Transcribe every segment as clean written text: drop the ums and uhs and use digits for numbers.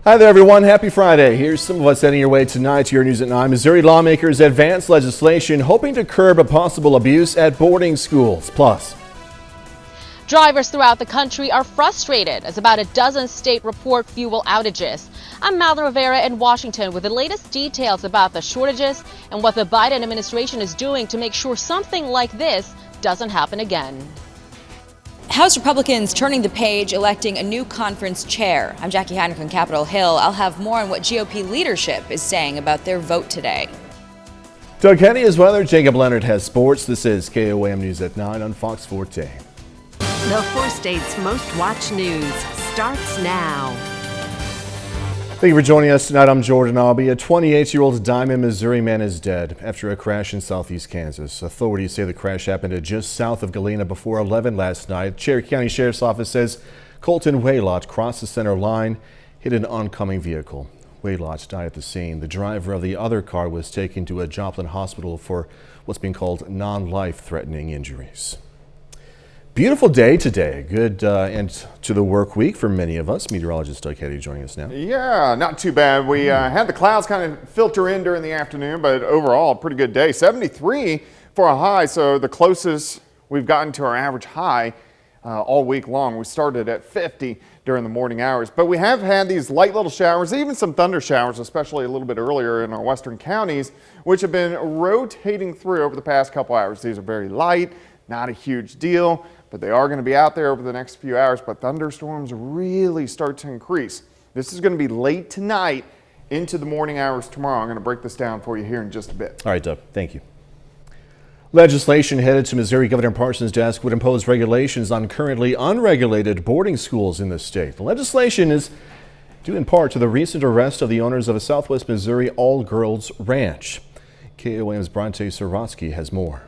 Hi there, everyone. Happy Friday. Here's some of what's heading your way tonight. Your news at 9. Missouri lawmakers advance legislation hoping to curb a possible abuse at boarding schools. Plus, drivers throughout the country are frustrated as about a dozen states report fuel outages. I'm Malin Rivera in Washington with the latest details about the shortages and what the Biden administration is doing to make sure something like this doesn't happen again. House Republicans turning the page, electing a new conference chair. I'm Jackie Heinrich on Capitol Hill. I'll have more on what GOP leadership is saying about their vote today. Doug Henny has weather. Jacob Leonard has sports. This is KOAM News at 9 on Fox 14. The 4 states' most watched news starts now. Thank you for joining us tonight. I'm Jordan Albee. A 28-year-old Diamond, Missouri man is dead after a crash in southeast Kansas. Authorities say the crash happened just south of Galena before 11 last night. Cherokee County Sheriff's Office says Colton Waylott crossed the center line, hit an oncoming vehicle. Waylott died at the scene. The driver of the other car was taken to a Joplin hospital for what's being called non-life-threatening injuries. Beautiful day today. Good end to the work week for many of us. Meteorologist Doug Henny joining us now. Yeah, not too bad. We had the clouds kind of filter in during the afternoon, but overall, a pretty good day. 73 for a high, so the closest we've gotten to our average high all week long. We started at 50 during the morning hours, but we have had these light little showers, even some thunder showers, especially a little bit earlier in our western counties, which have been rotating through over the past couple hours. These are very light, not a huge deal, but they are going to be out there over the next few hours. But thunderstorms really start to increase. This is going to be late tonight into the morning hours tomorrow. I'm going to break this down for you here in just a bit. All right, Doug, thank you. Legislation headed to Missouri Governor Parson's desk would impose regulations on currently unregulated boarding schools in the state. The legislation is due in part to the recent arrest of the owners of a Southwest Missouri all-girls ranch. KOAM's Bronte Sorotsky has more.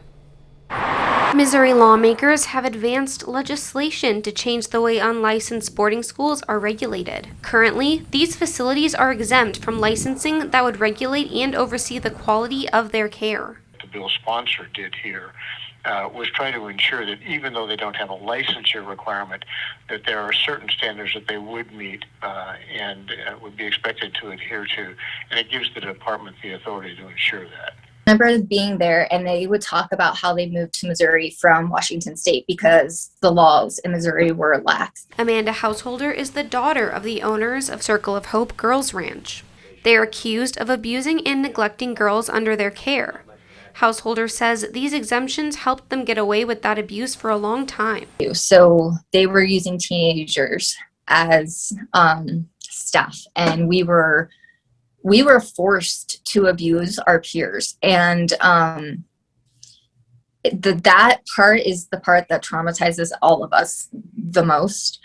Missouri lawmakers have advanced legislation to change the way unlicensed boarding schools are regulated. Currently, these facilities are exempt from licensing that would regulate and oversee the quality of their care. The bill sponsor did here was try to ensure that even though they don't have a licensure requirement, that there are certain standards that they would meet and would be expected to adhere to, and it gives the department the authority to ensure that. I remember being there and they would talk about how they moved to Missouri from Washington State because the laws in Missouri were lax. Amanda Householder is the daughter of the owners of Circle of Hope Girls Ranch. They are accused of abusing and neglecting girls under their care. Householder says these exemptions helped them get away with that abuse for a long time. So they were using teenagers as staff, and we were forced to abuse our peers. And that part is the part that traumatizes all of us the most.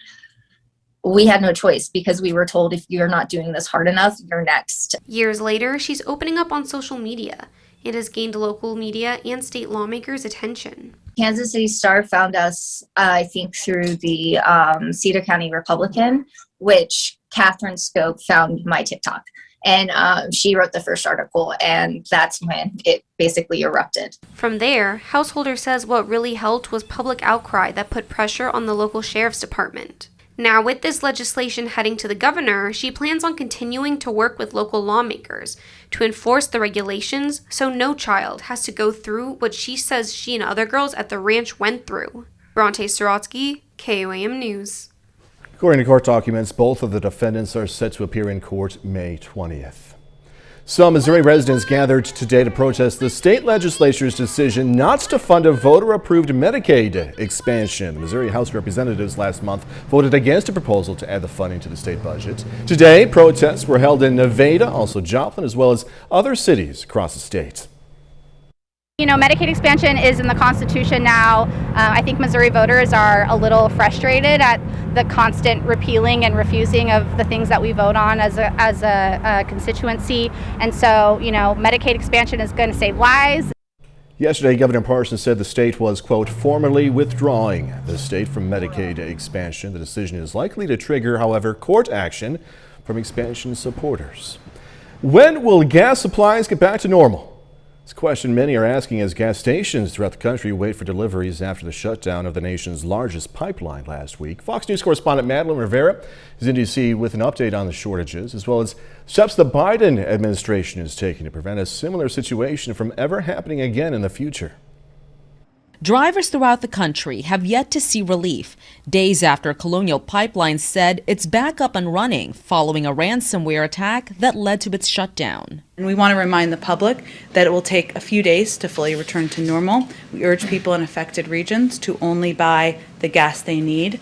We had no choice because we were told if you're not doing this hard enough, you're next. Years later, she's opening up on social media. It has gained local media and state lawmakers' attention. Kansas City Star found us, I think, through the Cedar County Republican, which Catherine Scope found my TikTok. And she wrote the first article, and that's when it basically erupted. From there, Householder says what really helped was public outcry that put pressure on the local sheriff's department. Now, with this legislation heading to the governor, she plans on continuing to work with local lawmakers to enforce the regulations so no child has to go through what she says she and other girls at the ranch went through. Bronte Sorotsky, KOAM News. According to court documents, both of the defendants are set to appear in court May 20th. Some Missouri residents gathered today to protest the state legislature's decision not to fund a voter-approved Medicaid expansion. The Missouri House of Representatives last month voted against a proposal to add the funding to the state budget. Today, protests were held in Nevada, also Joplin, as well as other cities across the state. You know, Medicaid expansion is in the Constitution now. I think Missouri voters are a little frustrated at the constant repealing and refusing of the things that we vote on as a constituency. And so, you know, Medicaid expansion is going to save lives. Yesterday, Governor Parsons said the state was, quote, formally withdrawing the state from Medicaid expansion. The decision is likely to trigger, however, court action from expansion supporters. When will gas supplies get back to normal? It's a question many are asking as gas stations throughout the country wait for deliveries after the shutdown of the nation's largest pipeline last week. Fox News correspondent Madeline Rivera is in D.C. with an update on the shortages, as well as steps the Biden administration is taking to prevent a similar situation from ever happening again in the future. Drivers throughout the country have yet to see relief, days after Colonial Pipeline said it's back up and running following a ransomware attack that led to its shutdown. And we want to remind the public that it will take a few days to fully return to normal. We urge people in affected regions to only buy the gas they need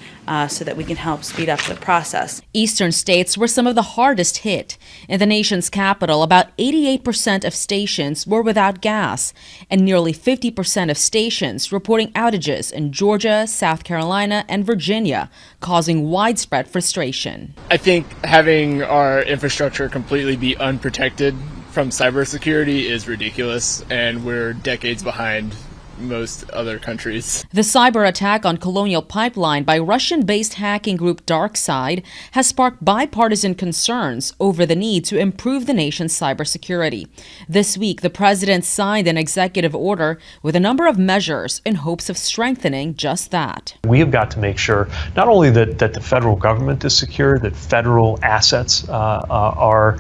so that we can help speed up the process. Eastern states were some of the hardest hit. In the nation's capital, about 88% of stations were without gas, and nearly 50% of stations reporting outages in Georgia, South Carolina, and Virginia, causing widespread frustration. I think having our infrastructure completely be unprotected from cybersecurity is ridiculous, and we're decades behind most other countries. The cyber attack on Colonial Pipeline by Russian-based hacking group DarkSide has sparked bipartisan concerns over the need to improve the nation's cybersecurity. This week, the president signed an executive order with a number of measures in hopes of strengthening just that. We have got to make sure not only that the federal government is secure, that federal assets are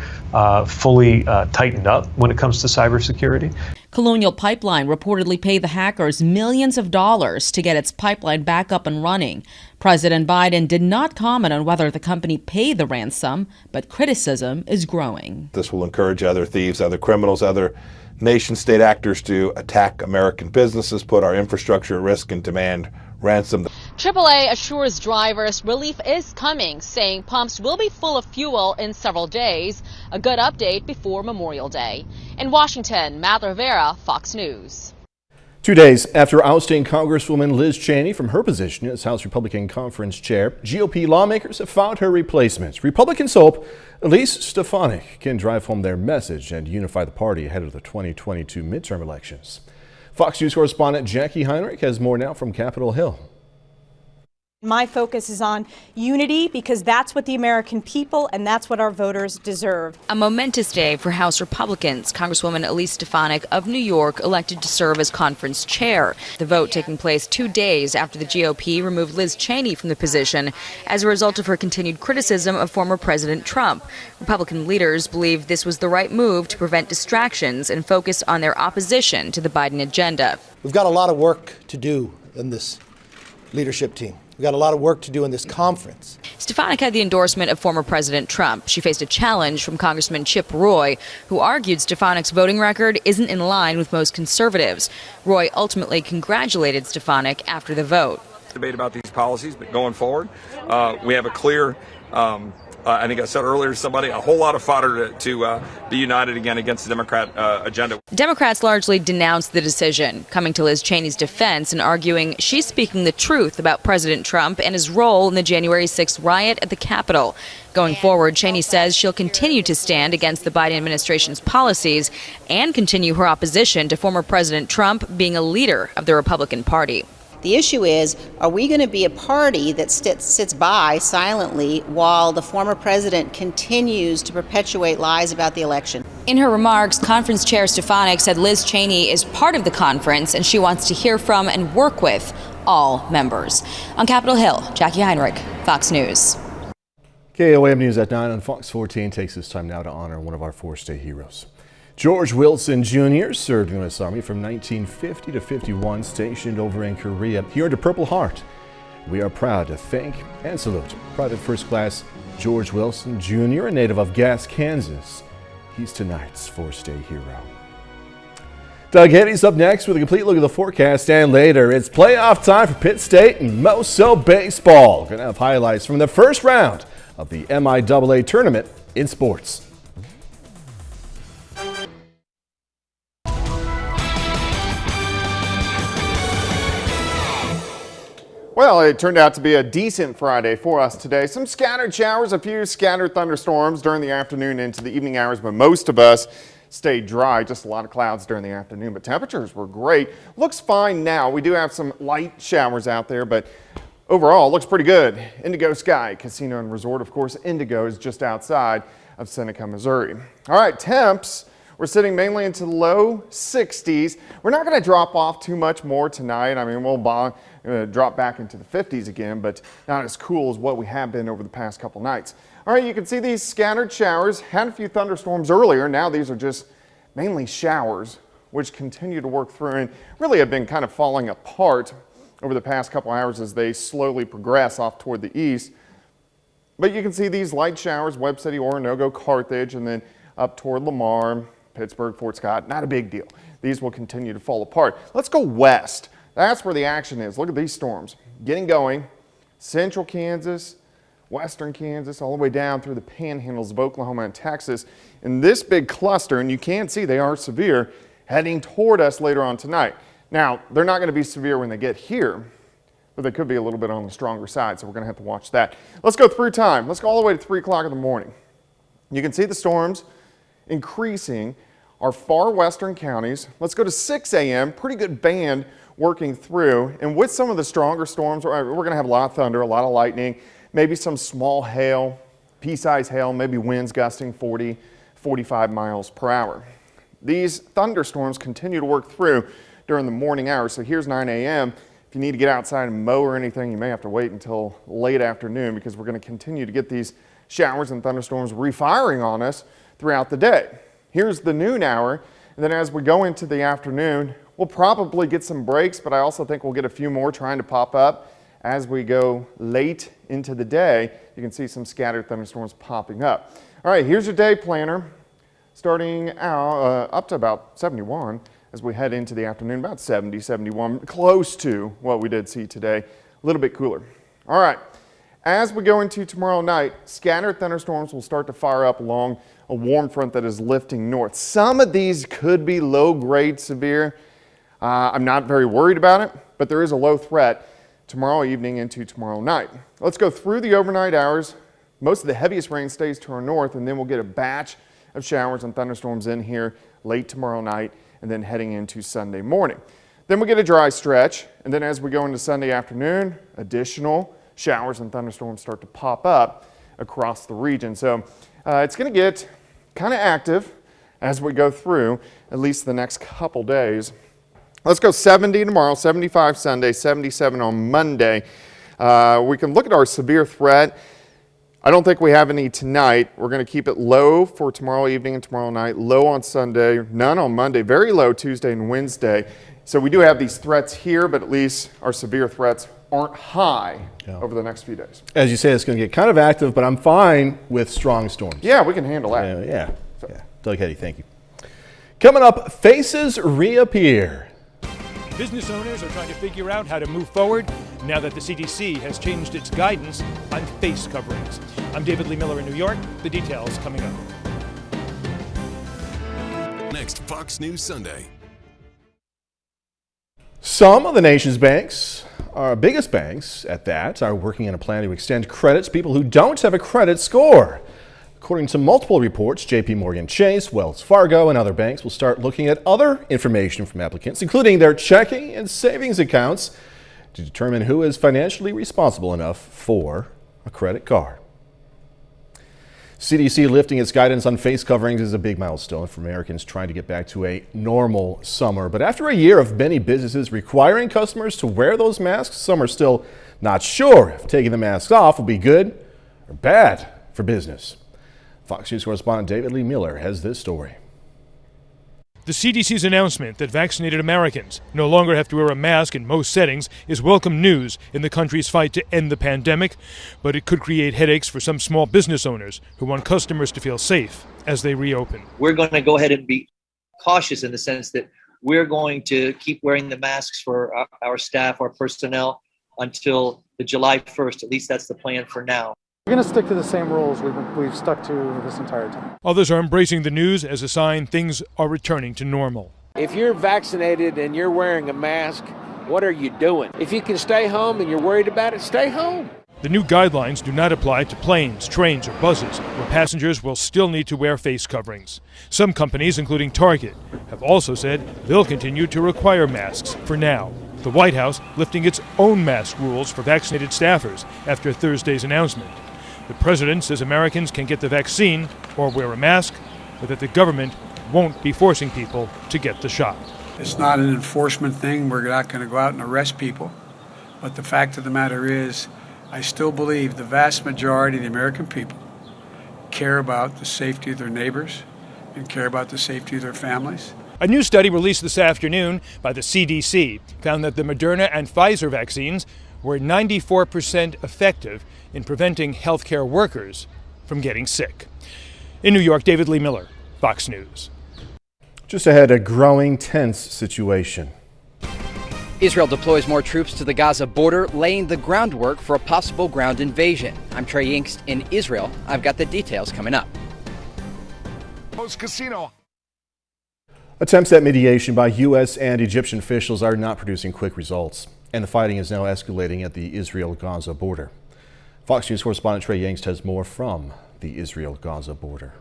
fully tightened up when it comes to cybersecurity. Colonial Pipeline reportedly paid the hackers millions of dollars to get its pipeline back up and running. President Biden did not comment on whether the company paid the ransom, but criticism is growing. This will encourage other thieves, other criminals, other nation-state actors to attack American businesses, put our infrastructure at risk, and demand ransom. AAA assures drivers relief is coming, saying pumps will be full of fuel in several days. A good update before Memorial Day. In Washington, Madeline Rivera, Fox News. 2 days after ousting Congresswoman Liz Cheney from her position as House Republican Conference Chair, GOP lawmakers have found her replacement. Republicans hope Elise Stefanik can drive home their message and unify the party ahead of the 2022 midterm elections. Fox News correspondent Jackie Heinrich has more now from Capitol Hill. My focus is on unity because that's what the American people and that's what our voters deserve. A momentous day for House Republicans. Congresswoman Elise Stefanik of New York elected to serve as conference chair. The vote taking place 2 days after the GOP removed Liz Cheney from the position as a result of her continued criticism of former President Trump. Republican leaders believe this was the right move to prevent distractions and focus on their opposition to the Biden agenda. We've got a lot of work to do in this leadership team. We've got a lot of work to do in this conference. Stefanik had the endorsement of former President Trump. She faced a challenge from Congressman Chip Roy, who argued Stefanik's voting record isn't in line with most conservatives. Roy ultimately congratulated Stefanik after the vote. Debate about these policies, but going forward, we have a clear, I think I said earlier to somebody, a whole lot of fodder to be united again against the Democrat agenda. Democrats largely denounced the decision, coming to Liz Cheney's defense and arguing she's speaking the truth about President Trump and his role in the January 6th riot at the Capitol. Going forward, Cheney says she'll continue to stand against the Biden administration's policies and continue her opposition to former President Trump being a leader of the Republican Party. The issue is, are we going to be a party that sits by silently while the former president continues to perpetuate lies about the election? In her remarks, Conference Chair Stefanik said Liz Cheney is part of the conference and she wants to hear from and work with all members. On Capitol Hill, Jackie Heinrich, Fox News. KOAM News at 9 on Fox 14 takes this time now to honor one of our four-state heroes. George Wilson Jr. served in the U.S. Army from 1950 to 51, stationed over in Korea. He earned a Purple Heart. We are proud to thank and salute Private First Class George Wilson Jr., a native of Gass, Kansas. He's tonight's four-state hero. Doug Eddy's up next with a complete look at the forecast, and later it's playoff time for Pitt State and Moso baseball. Going to have highlights from the first round of the MIAA tournament in sports. Well, it turned out to be a decent Friday for us today. Some scattered showers, a few scattered thunderstorms during the afternoon into the evening hours, but most of us stayed dry. Just a lot of clouds during the afternoon, but temperatures were great. Looks fine now. We do have some light showers out there, but overall, looks pretty good. Indigo Sky Casino and Resort, of course. Indigo is just outside of Seneca, Missouri. All right, temps. We're sitting mainly into the low 60s. We're not going to drop off too much more tonight. I mean, we'll drop back into the 50s again, but not as cool as what we have been over the past couple nights. All right, you can see these scattered showers. Had a few thunderstorms earlier. Now these are just mainly showers, which continue to work through and really have been kind of falling apart over the past couple hours as they slowly progress off toward the east. But you can see these light showers, Webb City, Oronogo, Carthage, and then up toward Lamar, Pittsburgh, Fort Scott. Not a big deal. These will continue to fall apart. Let's go west. That's where the action is. Look at these storms getting going. Central Kansas, western Kansas, all the way down through the panhandles of Oklahoma and Texas. And this big cluster, and you can see they are severe, heading toward us later on tonight. Now, they're not going to be severe when they get here, but they could be a little bit on the stronger side, so we're going to have to watch that. Let's go through time. Let's go all the way to 3 o'clock in the morning. You can see the storms increasing our far western counties. Let's go to 6 a.m., pretty good band working through, and with some of the stronger storms, we're going to have a lot of thunder, a lot of lightning, maybe some small hail, pea-sized hail, maybe winds gusting 40, 45 miles per hour. These thunderstorms continue to work through during the morning hours. So here's 9 a.m. If you need to get outside and mow or anything, you may have to wait until late afternoon because we're going to continue to get these showers and thunderstorms refiring on us throughout the day. Here's the noon hour. And then as we go into the afternoon, we'll probably get some breaks, but I also think we'll get a few more trying to pop up as we go late into the day. You can see some scattered thunderstorms popping up. All right, here's your day planner. Starting out up to about 71 as we head into the afternoon, about 70, 71, close to what we did see today, a little bit cooler. All right, as we go into tomorrow night, scattered thunderstorms will start to fire up along a warm front that is lifting north. Some of these could be low-grade severe. I'm not very worried about it, but there is a low threat tomorrow evening into tomorrow night. Let's go through the overnight hours. Most of the heaviest rain stays to our north, and then we'll get a batch of showers and thunderstorms in here late tomorrow night and then heading into Sunday morning. Then we get a dry stretch, and then as we go into Sunday afternoon, additional showers and thunderstorms start to pop up across the region. So it's going to get kind of active as we go through at least the next couple days. Let's go 70 tomorrow, 75 Sunday, 77 on Monday. We can look at our severe threat. I don't think we have any tonight. We're going to keep it low for tomorrow evening and tomorrow night, low on Sunday, none on Monday, very low Tuesday and Wednesday. So we do have these threats here, but at least our severe threats aren't high over the next few days. As you say, it's going to get kind of active, but I'm fine with strong storms. Yeah, we can handle that. Yeah. Doug Hetty, thank you. Coming up, faces reappear. Business owners are trying to figure out how to move forward now that the CDC has changed its guidance on face coverings. I'm David Lee Miller in New York. The details coming up. Next, Fox News Sunday. Some of the nation's banks, our biggest banks at that, are working on a plan to extend credit to people who don't have a credit score. According to multiple reports, JP Morgan Chase, Wells Fargo, and other banks will start looking at other information from applicants, including their checking and savings accounts, to determine who is financially responsible enough for a credit card. CDC lifting its guidance on face coverings is a big milestone for Americans trying to get back to a normal summer. But after a year of many businesses requiring customers to wear those masks, some are still not sure if taking the masks off will be good or bad for business. Fox News correspondent David Lee Miller has this story. The CDC's announcement that vaccinated Americans no longer have to wear a mask in most settings is welcome news in the country's fight to end the pandemic, but it could create headaches for some small business owners who want customers to feel safe as they reopen. We're going to go ahead and be cautious in the sense that we're going to keep wearing the masks for our staff, our personnel, until the July 1st. At least that's the plan for now. We're going to stick to the same rules we've stuck to this entire time. Others are embracing the news as a sign things are returning to normal. If you're vaccinated and you're wearing a mask, what are you doing? If you can stay home and you're worried about it, stay home. The new guidelines do not apply to planes, trains, or buses, where passengers will still need to wear face coverings. Some companies, including Target, have also said they'll continue to require masks for now. The White House lifting its own mask rules for vaccinated staffers after Thursday's announcement. The president says Americans can get the vaccine or wear a mask, but that the government won't be forcing people to get the shot. It's not an enforcement thing. We're not going to go out and arrest people. But the fact of the matter is, I still believe the vast majority of the American people care about the safety of their neighbors and care about the safety of their families. A new study released this afternoon by the CDC found that the Moderna and Pfizer vaccines were 94% effective in preventing healthcare workers from getting sick. In New York, David Lee Miller, Fox News. Just ahead, a growing tense situation. Israel deploys more troops to the Gaza border, laying the groundwork for a possible ground invasion. I'm Trey Yingst in Israel. I've got the details coming up. Casino. Attempts at mediation by U.S. and Egyptian officials are not producing quick results, and the fighting is now escalating at the Israel-Gaza border. Fox News correspondent Trey Yingst has more from the Israel-Gaza border.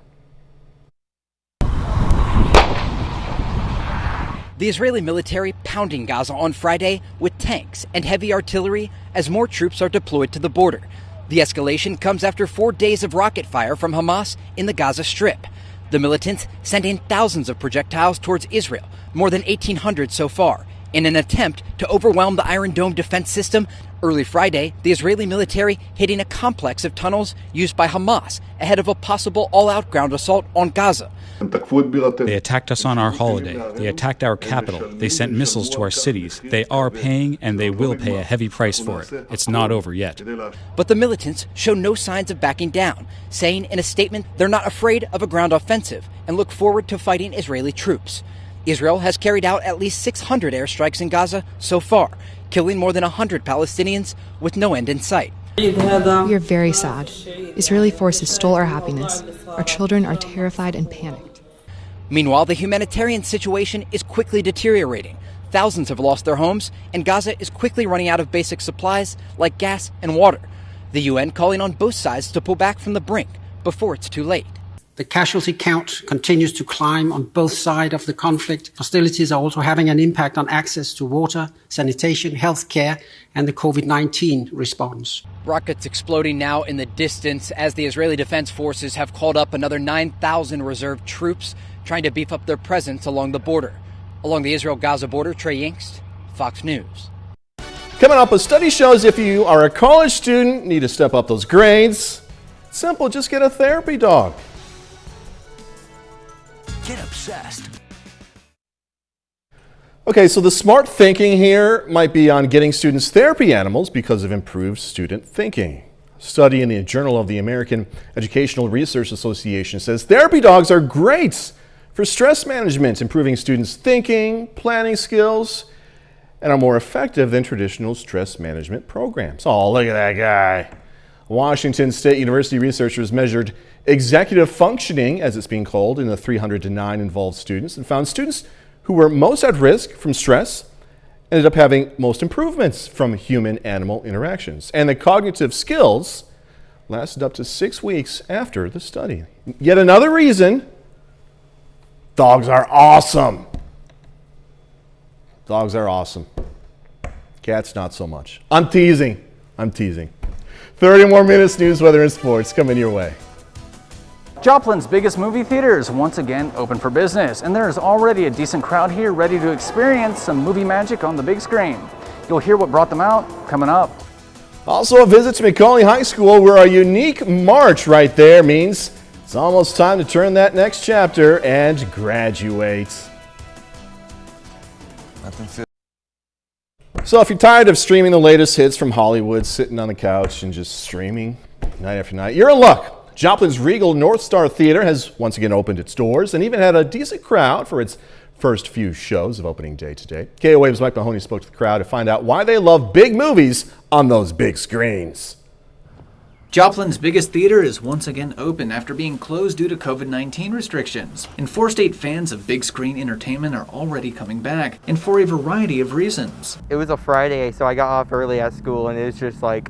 The Israeli military pounding Gaza on Friday with tanks and heavy artillery as more troops are deployed to the border. The escalation comes after 4 days of rocket fire from Hamas in the Gaza Strip. The militants sent in thousands of projectiles towards Israel, more than 1,800 so far, in an attempt to overwhelm the Iron Dome defense system. Early Friday, the Israeli military hitting a complex of tunnels used by Hamas ahead of a possible all-out ground assault on Gaza. They attacked us on our holiday. They attacked our capital. They sent missiles to our cities. They are paying, and they will pay a heavy price for it. It's not over yet. But the militants show no signs of backing down, saying in a statement they're not afraid of a ground offensive and look forward to fighting Israeli troops. Israel has carried out at least 600 airstrikes in Gaza so far, killing more than 100 Palestinians with no end in sight. We are very sad. Israeli forces stole our happiness. Our children are terrified and panicked. Meanwhile, the humanitarian situation is quickly deteriorating. Thousands have lost their homes, and Gaza is quickly running out of basic supplies like gas and water. The UN calling on both sides to pull back from the brink before it's too late. The casualty count continues to climb on both sides of the conflict. Hostilities are also having an impact on access to water, sanitation, healthcare, and the COVID-19 response. Rockets exploding now in the distance as the Israeli Defense Forces have called up another 9,000 reserve troops trying to beef up their presence along the border. Along the Israel-Gaza border, Trey Yingst, Fox News. Coming up, a study shows if you are a college student, need to step up those grades. Simple, just get a therapy dog. Get obsessed. Okay, so the smart thinking here might be on getting students therapy animals because of improved student thinking. A study in the Journal of the American Educational Research Association says therapy dogs are great for stress management, improving students' thinking, planning skills, and are more effective than traditional stress management programs. Oh, look at that guy. Washington State University researchers measured executive functioning, as it's being called, in the 309 involved students and found students who were most at risk from stress ended up having most improvements from human-animal interactions. And the cognitive skills lasted up to 6 weeks after the study. Yet another reason dogs are awesome. Dogs are awesome. Cats, not so much. I'm teasing. 30 more minutes, news, weather, and sports coming your way. Joplin's biggest movie theater is once again open for business, and there is already a decent crowd here ready to experience some movie magic on the big screen. You'll hear what brought them out coming up. Also a visit to McCauley High School, where a unique march right there means it's almost time to turn that next chapter and graduate. So if you're tired of streaming the latest hits from Hollywood, sitting on the couch and just streaming night after night, you're in luck. Joplin's Regal North Star Theater has once again opened its doors and even had a decent crowd for its first few shows of opening day today. KOA's Mike Mahoney spoke to the crowd to find out why they love big movies on those big screens. Joplin's biggest theater is once again open after being closed due to COVID-19 restrictions. And 4-state fans of big screen entertainment are already coming back, and for a variety of reasons. It was a Friday, so I got off early at school, and it was just like,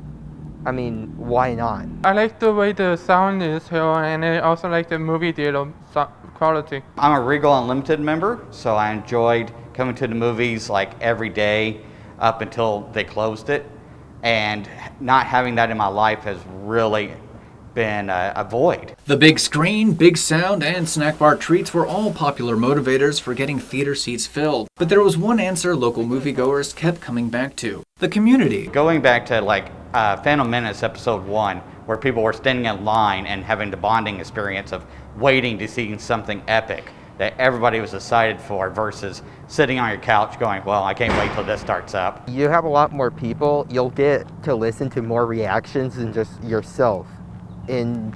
I mean, why not? I like the way the sound is here, and I also like the movie theater quality. I'm a Regal Unlimited member, so I enjoyed coming to the movies like every day up until they closed it. And not having that in my life has really been a void. The big screen, big sound, and snack bar treats were all popular motivators for getting theater seats filled. But there was one answer local moviegoers kept coming back to: the community. Going back to like Phantom Menace Episode 1, where people were standing in line and having the bonding experience of waiting to see something epic that everybody was excited for, versus sitting on your couch going, well, I can't wait till this starts up. You have a lot more people. You'll get to listen to more reactions than just yourself. And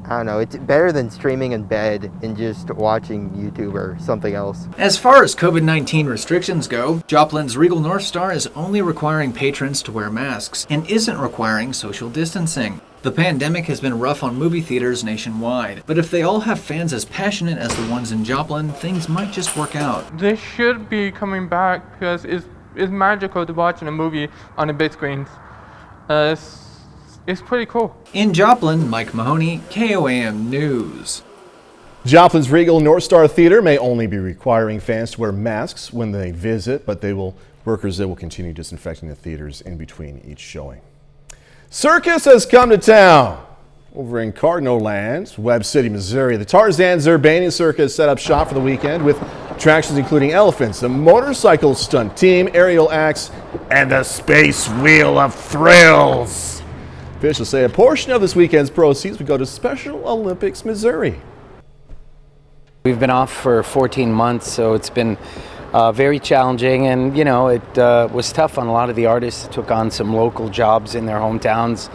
I don't know, it's better than streaming in bed and just watching YouTube or something else. As far as COVID-19 restrictions go, Joplin's Regal North Star is only requiring patrons to wear masks and isn't requiring social distancing. The pandemic has been rough on movie theaters nationwide, but if they all have fans as passionate as the ones in Joplin, things might just work out. They should be coming back because it's magical to watch a movie on the big screens. It's pretty cool. In Joplin, Mike Mahoney, KOAM News. Joplin's Regal North Star Theater may only be requiring fans to wear masks when they visit, but workers will continue disinfecting the theaters in between each showing. Circus has come to town. Over in Cardinal Land, Webb City, Missouri, the Tarzan Zerbanian Circus set up shop for the weekend with attractions including elephants, a motorcycle stunt team, aerial acts, and the Space Wheel of Thrills. Officials say a portion of this weekend's proceeds would go to Special Olympics Missouri. We've been off for 14 months, so it's been very challenging, and it was tough on a lot of the artists who took on some local jobs in their hometowns.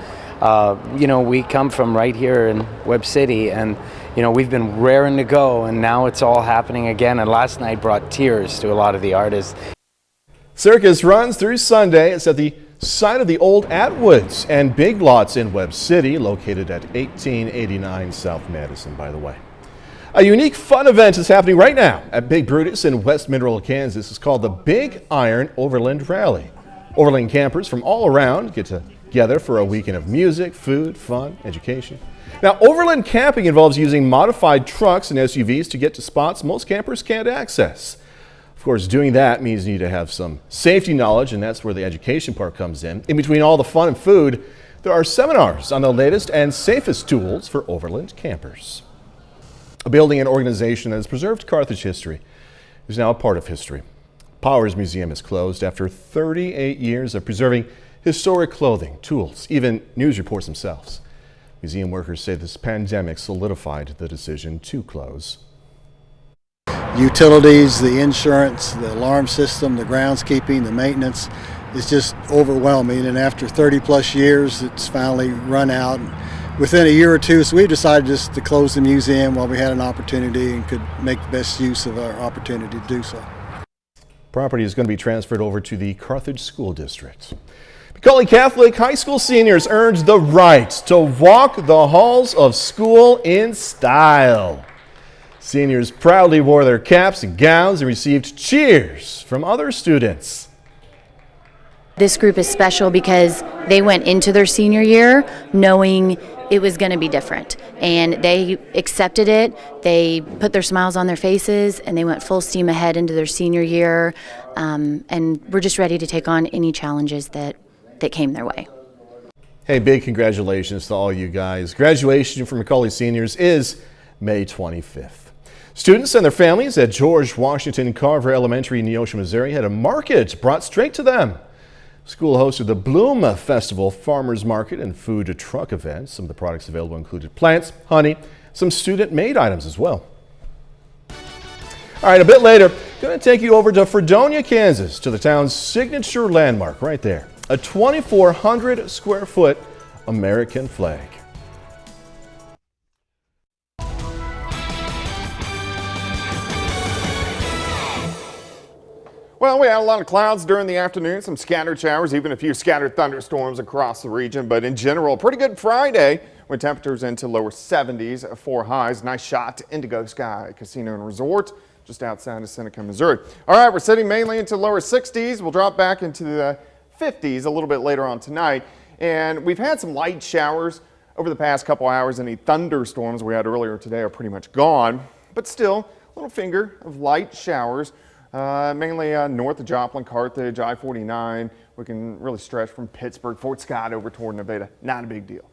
We come from right here in Webb City, and we've been raring to go, and now it's all happening again, and last night brought tears to a lot of the artists. Circus runs through Sunday. It's at the site of the old Atwoods and Big Lots in Webb City, located at 1889 South Madison, by the way. A unique fun event is happening right now at Big Brutus in West Mineral, Kansas. It's called the Big Iron Overland Rally. Overland campers from all around get together for a weekend of music, food, fun, education. Now, overland camping involves using modified trucks and SUVs to get to spots most campers can't access. Of course, doing that means you need to have some safety knowledge, and that's where the education part comes in. In between all the fun and food, there are seminars on the latest and safest tools for overland campers. A building and organization that has preserved Carthage history is now a part of history. Powers Museum is closed after 38 years of preserving historic clothing, tools, even news reports themselves. Museum workers say this pandemic solidified the decision to close. Utilities, the insurance, the alarm system, the groundskeeping, the maintenance is just overwhelming, and after 30 plus years it's finally run out within a year or two, so we decided just to close the museum while we had an opportunity and could make the best use of our opportunity to do so. Property is going to be transferred over to the Carthage School District. Macaulay Catholic high school seniors earned the right to walk the halls of school in style. Seniors proudly wore their caps and gowns and received cheers from other students. This group is special because they went into their senior year knowing it was going to be different, and they accepted it. They put their smiles on their faces, and they went full steam ahead into their senior year, and we're just ready to take on any challenges that came their way. Hey, big congratulations to all you guys. Graduation for Macaulay seniors is May 25th. Students and their families at George Washington Carver Elementary in Neosho, Missouri had a market brought straight to them. School hosted the Bloom Festival, farmers market, and food truck events. Some of the products available included plants, honey, some student-made items as well. All right, a bit later, going to take you over to Fredonia, Kansas, to the town's signature landmark right there, a 2,400 square foot American flag. Well, we had a lot of clouds during the afternoon, some scattered showers, even a few scattered thunderstorms across the region. But in general, pretty good Friday with temperatures into lower 70s for highs. Nice shot to Indigo Sky Casino and Resort just outside of Seneca, Missouri. All right, we're sitting mainly into lower 60s. We'll drop back into the 50s a little bit later on tonight. And we've had some light showers over the past couple hours. Any thunderstorms we had earlier today are pretty much gone. But still, a little finger of light showers. Mainly north of Joplin, Carthage, I-49. We can really stretch from Pittsburgh, Fort Scott over toward Nevada. Not a big deal.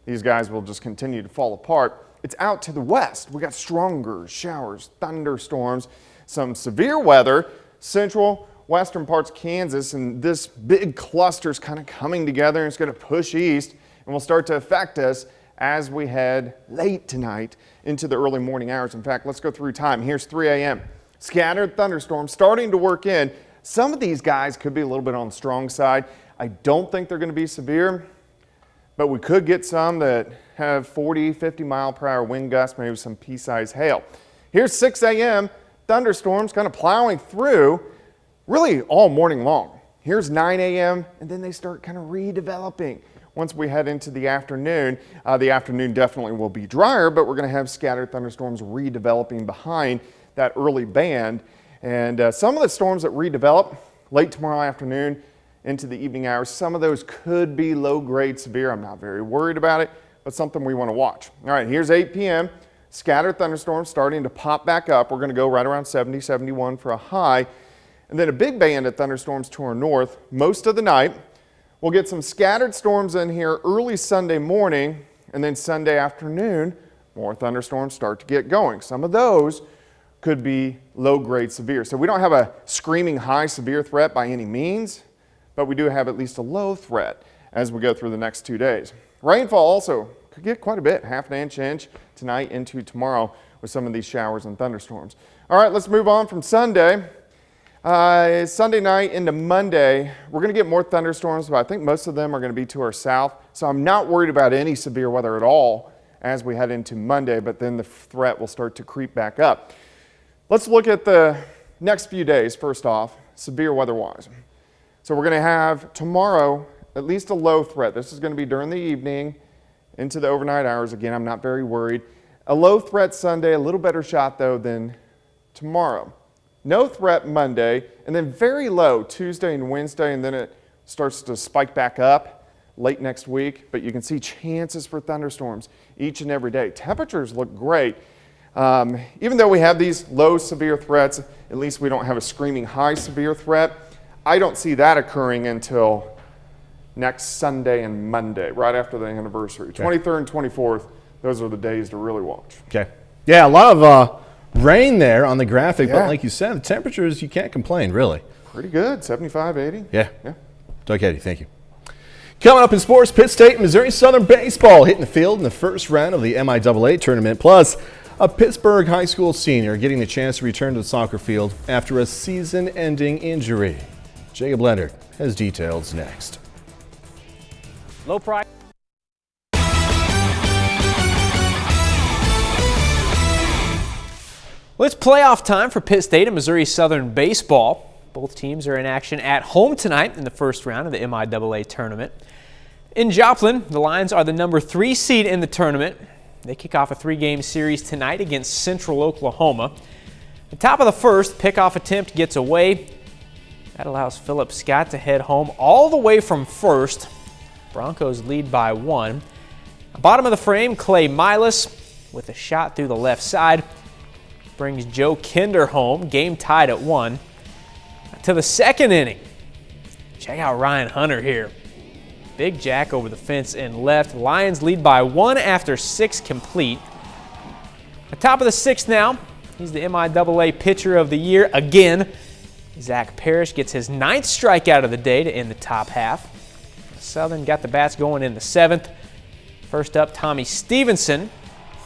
these guys will just continue to fall apart. It's out to the west. We got stronger showers, thunderstorms, some severe weather, central, western parts of Kansas, and this big cluster is kind of coming together and it's going to push east and will start to affect us as we head late tonight into the early morning hours. In fact, let's go through time. Here's 3 a.m. Scattered thunderstorms starting to work in. Some of these guys could be a little bit on the strong side. I don't think they're going to be severe, but we could get some that have 40, 50 mile per hour wind gusts, maybe some pea-sized hail. Here's 6 a.m. Thunderstorms kind of plowing through really all morning long. Here's 9 a.m. and then they start kind of redeveloping. Once we head into the afternoon definitely will be drier, but we're going to have scattered thunderstorms redeveloping behind that early band. And some of the storms that redevelop late tomorrow afternoon into the evening hours, some of those could be low-grade severe. I'm not very worried about it, but something we want to watch. All right, here's 8 p.m. Scattered thunderstorms starting to pop back up. We're going to go right around 70, 71 for a high. And then a big band of thunderstorms to our north most of the night. We'll get some scattered storms in here early Sunday morning, and then Sunday afternoon, more thunderstorms start to get going. Some of those could be low-grade severe. So we don't have a screaming high severe threat by any means, but we do have at least a low threat as we go through the next 2 days. Rainfall also could get quite a bit, half an inch tonight into tomorrow with some of these showers and thunderstorms. All right, let's move on from Sunday. Sunday night into Monday, we're going to get more thunderstorms, but I think most of them are going to be to our south. So I'm not worried about any severe weather at all as we head into Monday, but then the threat will start to creep back up. Let's look at the next few days, first off, severe weather-wise. So we're going to have tomorrow at least a low threat. This is going to be during the evening into the overnight hours. Again, I'm not very worried. A low threat Sunday, a little better shot though than tomorrow. No threat Monday, and then very low Tuesday and Wednesday, and then it starts to spike back up late next week. But you can see chances for thunderstorms each and every day. Temperatures look great. Even though we have these low severe threats, at least we don't have a screaming high severe threat. I don't see that occurring until next Sunday and Monday, right after the anniversary. Okay. 23rd and 24th, those are the days to really watch. Okay. Yeah, a lot of rain there on the graphic, but like you said, the temperatures, you can't complain, really. Pretty good, 75, 80. Yeah. Doug Eddy, thank you. Coming up in sports, Pitt State and Missouri Southern baseball hitting the field in the first round of the MIAA tournament, plus a Pittsburgh high school senior getting the chance to return to the soccer field after a season-ending injury. Jacob Leonard has details next. Low price. Well, it's playoff time for Pitt State and Missouri Southern baseball. Both teams are in action at home tonight in the first round of the MIAA tournament. In Joplin, the Lions are the number 3 seed in the tournament. They kick off a 3-game series tonight against Central Oklahoma. The top of the first, pickoff attempt gets away. That allows Philip Scott to head home all the way from first. Broncos lead by 1. Bottom of the frame, Clay Milas with a shot through the left side brings Joe Kinder home, game tied at 1. To the second inning, check out Ryan Hunter here. Big jack over the fence and left. Lions lead by 1 after 6 complete. At top of the 6th now, he's the MIAA Pitcher of the Year again. Zach Parrish gets his 9th strikeout of the day to end the top half. Southern got the bats going in the 7th. First up, Tommy Stevenson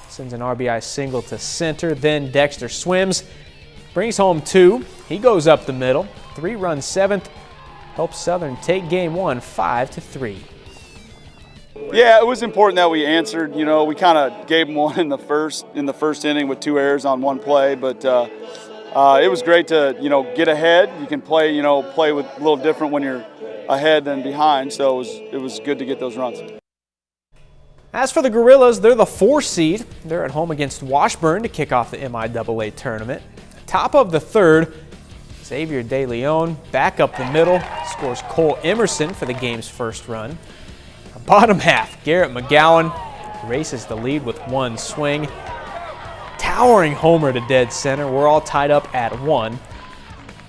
sends an RBI single to center. Then Dexter Swims brings home 2. He goes up the middle. 3-run 7th helps Southern take game 1 5-3. Yeah, it was important that we answered. You know, we kind of gave them one in the first inning with 2 errors on 1 play, but it was great to get ahead. You can play with a little different when you're ahead than behind. So it was good to get those runs. As for the Gorillas, they're the 4 seed. They're at home against Washburn to kick off the MIAA tournament. Top of the 3rd, Xavier De Leon back up the middle, scores Cole Emerson for the game's first run. Bottom half, Garrett McGowan races the lead with 1 swing. Towering homer to dead center. We're all tied up at 1.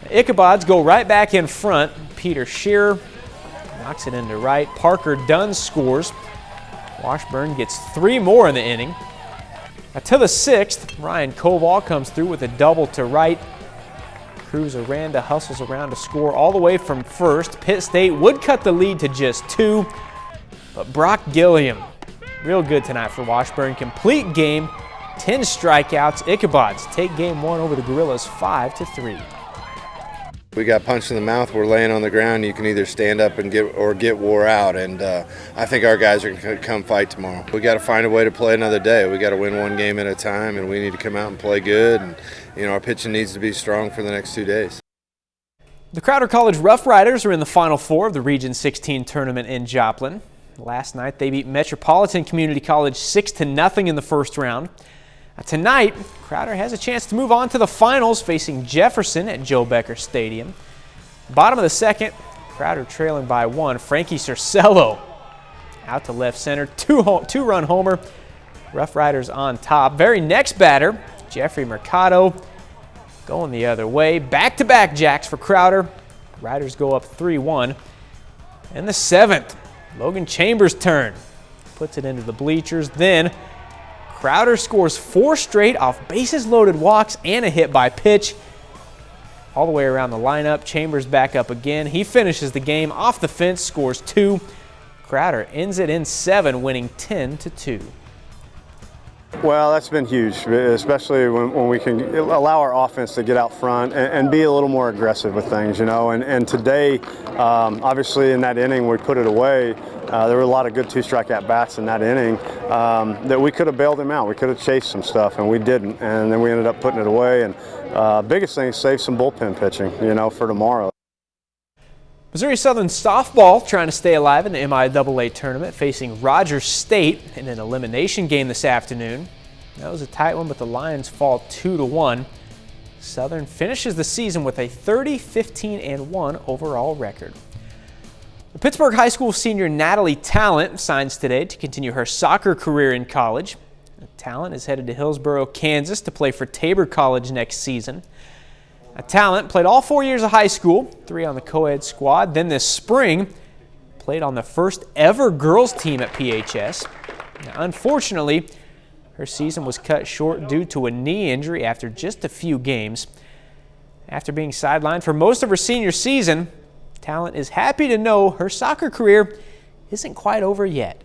The Ichabods go right back in front. Peter Shearer knocks it into right. Parker Dunn scores. Washburn gets 3 more in the inning. Now to the 6th, Ryan Koval comes through with a double to right. Cruz Aranda hustles around to score all the way from first. Pitt State would cut the lead to just 2, but Brock Gilliam, real good tonight for Washburn. Complete game, 10 strikeouts. Ichabods take game 1 over the Gorillas 5-3. We got punched in the mouth. We're laying on the ground. You can either stand up and get wore out. And I think our guys are going to come fight tomorrow. We got to find a way to play another day. We got to win one game at a time, and we need to come out and play good. And our pitching needs to be strong for the next 2 days. The Crowder College Rough Riders are in the Final Four of the Region 16 tournament in Joplin. Last night, they beat Metropolitan Community College 6-0 in the first round. Tonight, Crowder has a chance to move on to the finals, facing Jefferson at Joe Becker Stadium. Bottom of the second, Crowder trailing by 1. Frankie Cercello out to left center, two-run homer. Rough Riders on top. Very next batter, Jeffrey Mercado, going the other way. Back-to-back jacks for Crowder. Riders go up 3-1. And the 7th, Logan Chambers' turn. Puts it into the bleachers. Then Crowder scores 4 straight off bases-loaded walks and a hit by pitch. All the way around the lineup, Chambers back up again. He finishes the game off the fence, scores 2. Crowder ends it in 7, winning 10-2. Well, that's been huge, especially when we can allow our offense to get out front and be a little more aggressive with things, And today, obviously in that inning, we put it away. There were a lot of good 2-strike at-bats in that inning that we could have bailed them out. We could have chased some stuff, and we didn't. And then we ended up putting it away. And biggest thing is save some bullpen pitching, for tomorrow. Missouri Southern softball trying to stay alive in the MIAA tournament, facing Rogers State in an elimination game this afternoon. That was a tight one, but the Lions fall 2-1. Southern finishes the season with a 30-15-1 overall record. The Pittsburgh High School senior Natalie Talent signs today to continue her soccer career in college. Talent is headed to Hillsboro, Kansas to play for Tabor College next season. Talent played all 4 years of high school, 3 on the co-ed squad. Then this spring, played on the first ever girls team at PHS. Now, unfortunately, her season was cut short due to a knee injury after just a few games. After being sidelined for most of her senior season, Talent is happy to know her soccer career isn't quite over yet.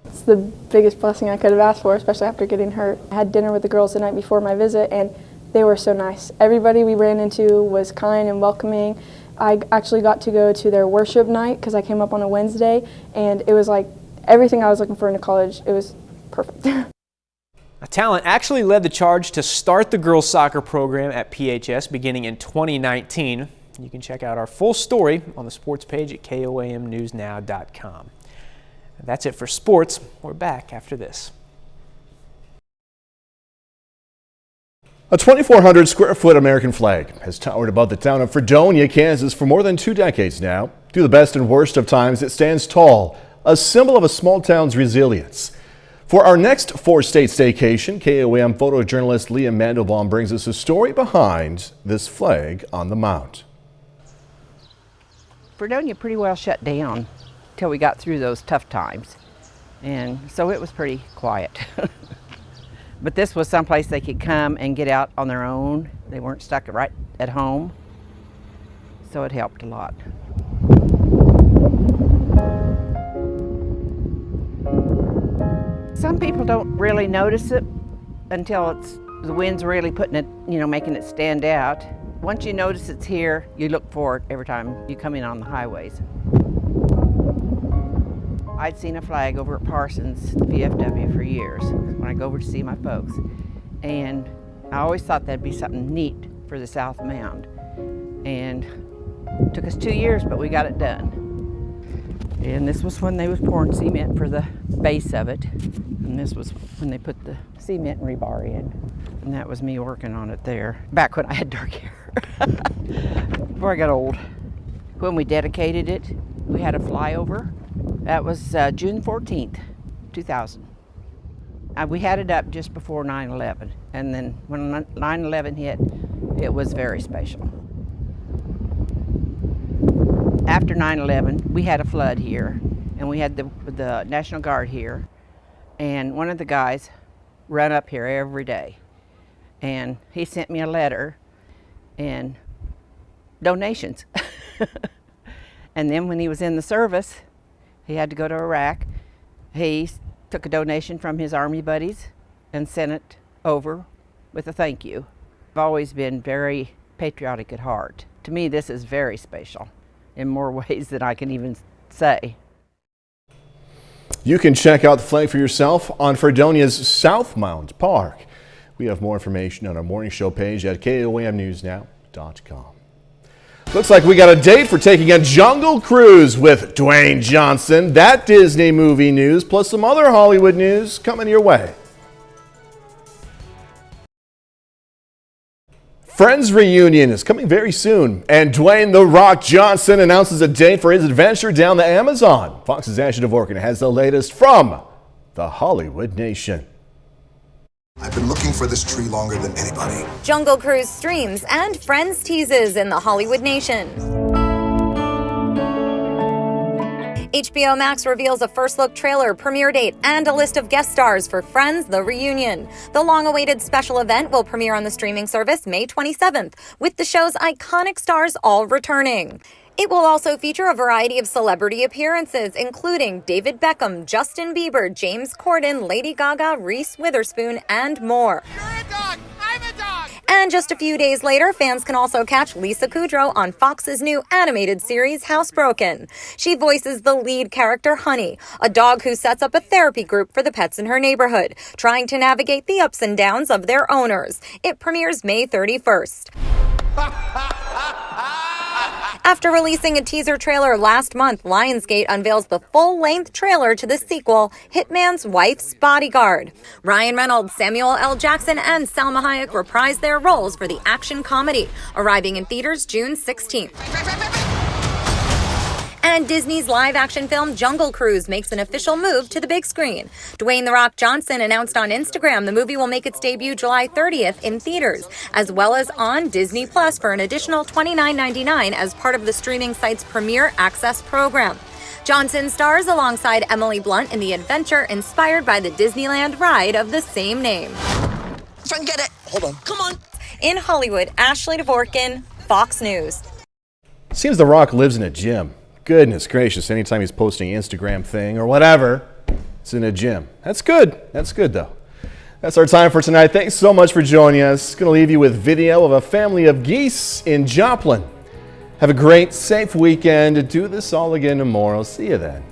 It's the biggest blessing I could have asked for, especially after getting hurt. I had dinner with the girls the night before my visit, and they were so nice. Everybody we ran into was kind and welcoming. I actually got to go to their worship night because I came up on a Wednesday, and it was like everything I was looking for in a college. It was perfect. Talent actually led the charge to start the girls soccer program at PHS beginning in 2019. You can check out our full story on the sports page at KOAMnewsnow.com. That's it for sports. We're back after this. A 2,400 square foot American flag has towered above the town of Fredonia, Kansas for more than 2 decades now. Through the best and worst of times, it stands tall, a symbol of a small town's resilience. For our next 4-state staycation, KOAM photojournalist Leah Mandelbaum brings us a story behind this flag on the mount. Fredonia pretty well shut down till we got through those tough times, and so it was pretty quiet. But this was someplace they could come and get out on their own. They weren't stuck right at home, so it helped a lot. Some people don't really notice it until the wind's really putting it, making it stand out. Once you notice it's here, you look for it every time you come in on the highways. I'd seen a flag over at Parsons, the VFW, for years when I go over to see my folks. And I always thought that'd be something neat for the South Mound. And it took us 2 years, but we got it done. And this was when they was pouring cement for the base of it. And this was when they put the cement and rebar in. And that was me working on it there, back when I had dark hair, before I got old. When we dedicated it, we had a flyover. That was June 14th, 2000. We had it up just before 9/11, and then when 9/11 hit, it was very special. After 9/11, we had a flood here, and we had the National Guard here, and one of the guys ran up here every day, and he sent me a letter and donations. And then when he was in the service, he had to go to Iraq. He took a donation from his Army buddies and sent it over with a thank you. I've always been very patriotic at heart. To me, this is very special in more ways than I can even say. You can check out the flag for yourself on Fredonia's Southmount Park. We have more information on our morning show page at KOAMNewsNow.com. Looks like we got a date for taking a jungle cruise with Dwayne Johnson. That Disney movie news, plus some other Hollywood news coming your way. Friends reunion is coming very soon, and Dwayne "The Rock" Johnson announces a date for his adventure down the Amazon. Fox's Ashley Dvorkin has the latest from the Hollywood Nation. I've been looking for this tree longer than anybody. Jungle Cruise streams and Friends teases in the Hollywood Nation. HBO Max reveals a first-look trailer, premiere date, and a list of guest stars for Friends: The Reunion. The long-awaited special event will premiere on the streaming service May 27th, with the show's iconic stars all returning. It will also feature a variety of celebrity appearances, including David Beckham, Justin Bieber, James Corden, Lady Gaga, Reese Witherspoon, and more. You're a dog! I'm a dog! And just a few days later, fans can also catch Lisa Kudrow on Fox's new animated series, Housebroken. She voices the lead character, Honey, a dog who sets up a therapy group for the pets in her neighborhood, trying to navigate the ups and downs of their owners. It premieres May 31st. After releasing a teaser trailer last month, Lionsgate unveils the full-length trailer to the sequel, Hitman's Wife's Bodyguard. Ryan Reynolds, Samuel L. Jackson, and Salma Hayek reprise their roles for the action comedy, arriving in theaters June 16th. And Disney's live-action film Jungle Cruise makes an official move to the big screen. Dwayne "The Rock" Johnson announced on Instagram the movie will make its debut July 30th in theaters, as well as on Disney Plus for an additional $29.99 as part of the streaming site's Premier Access program. Johnson stars alongside Emily Blunt in the adventure inspired by the Disneyland ride of the same name. Try and get it. Hold on. Come on. In Hollywood, Ashley Dvorkin, Fox News. Seems The Rock lives in a gym. Goodness gracious, anytime he's posting an Instagram thing or whatever, it's in a gym. That's good. That's good, though. That's our time for tonight. Thanks so much for joining us. Going to leave you with video of a family of geese in Joplin. Have a great, safe weekend. Do this all again tomorrow. See you then.